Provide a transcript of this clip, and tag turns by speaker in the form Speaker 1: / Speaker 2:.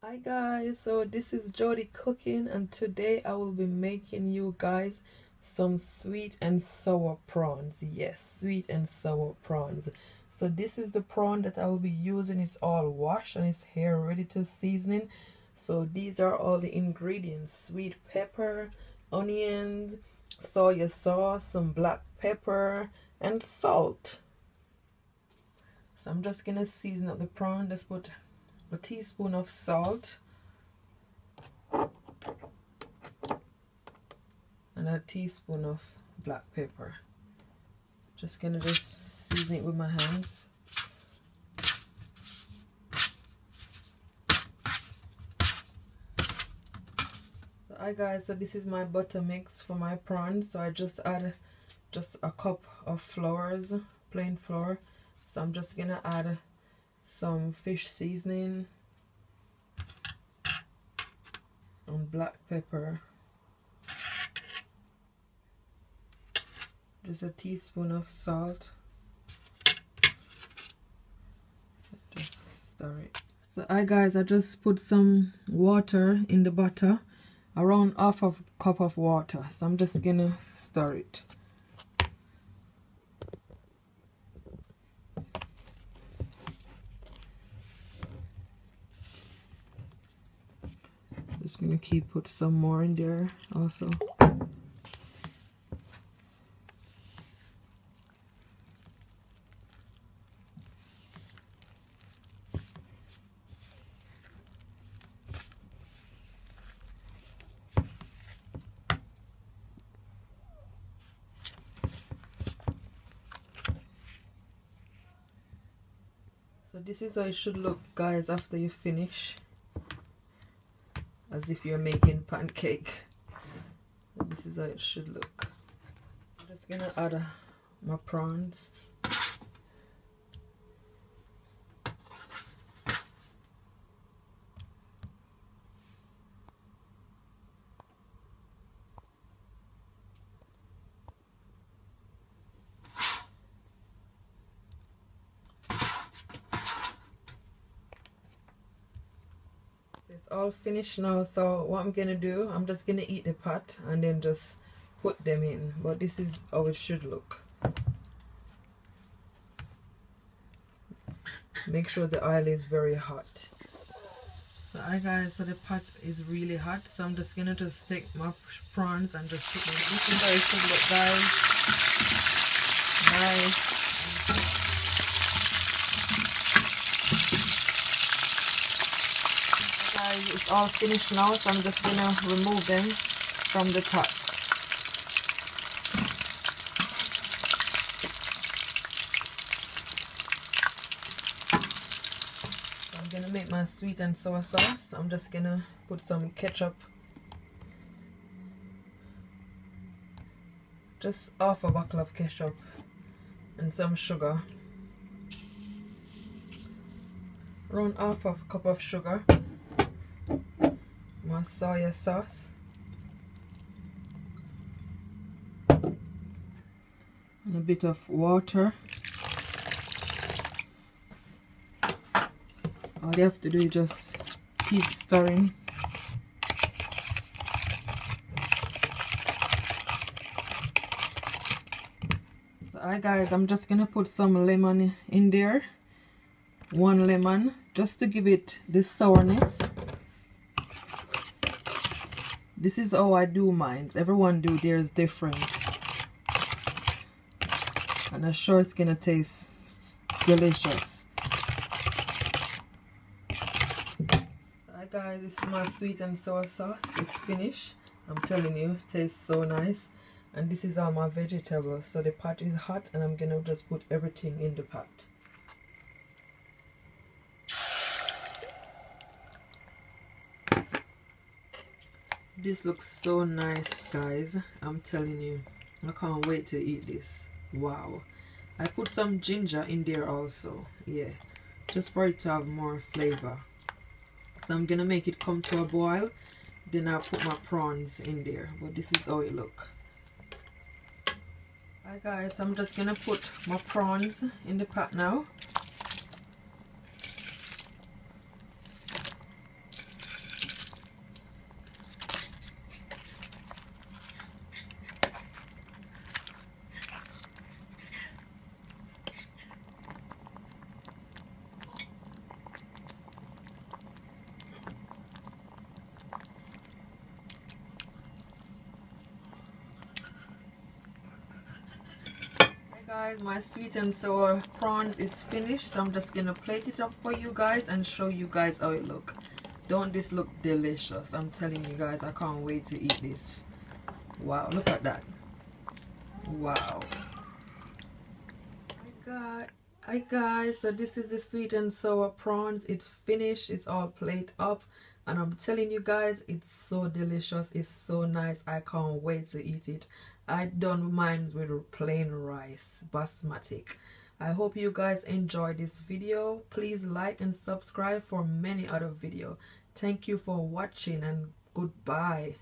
Speaker 1: Hi guys, so this is Jody cooking, and today I will be making you guys some sweet and sour prawns. Yes, sweet and sour prawns. So this is the prawn that I will be using. It's all washed and it's here ready to seasoning. So these are all the ingredients: sweet pepper, onions, soy sauce, some black pepper, and salt. So I'm just gonna season up the prawn. Just put a teaspoon of salt and a teaspoon of black pepper. Just gonna season it with my hands. So hi guys, so this is my butter mix for my prawns. So I just add just a cup of flours, plain flour. So I'm just gonna add some fish seasoning and black pepper, just a teaspoon of salt. Just stir it. So hi guys, I just put some water in the butter, around half of a cup of water. So I'm just gonna stir it. Just gonna put some more in there also. So this is how it should look, guys, after you finish, as if you're making pancake. This is how it should look. I'm just gonna add my prawns. It's all finished now, so what I'm gonna do, I'm just gonna eat the pot and then just put them in. But this is how it should look. Make sure the oil is very hot. So hi guys, so the pot is really hot, so I'm just gonna take my prawns and just put them. This is how it should look, guys. Nice. It's all finished now, so I'm just gonna remove them from the pot. So I'm gonna make my sweet and sour sauce. I'm just gonna put some ketchup, just half a bottle of ketchup, and some sugar, around half a cup of sugar. My soy sauce and a bit of water. All you have to do is just keep stirring. So hi guys, I'm just gonna put some lemon in there, 1 lemon, just to give it this sourness. This is how I do mine. Everyone do theirs different. And I'm sure it's gonna taste delicious. Hi guys, this is my sweet and sour sauce. It's finished. I'm telling you, it tastes so nice. And this is all my vegetables. So the pot is hot and I'm gonna just put everything in the pot. This looks so nice, guys. I'm telling you, I can't wait to eat this. Wow. I put some ginger in there also, yeah, just for it to have more flavor. So I'm gonna make it come to a boil, then I'll put my prawns in there. But this is how it look. Hi guys, I'm just gonna put my prawns in the pot now. Guys, my sweet and sour prawns is finished, so I'm just gonna plate it up for you guys and show you guys how it look. Don't this look delicious? I'm telling you guys, I can't wait to eat this. Wow, look at that. Wow. Hi guys, so this is the sweet and sour prawns. It's finished, it's all plate up, and I'm telling you guys, it's so delicious, it's so nice. I can't wait to eat it. I done mine with plain rice, basmati. I hope you guys enjoyed this video. Please like and subscribe for many other videos. Thank you for watching and goodbye.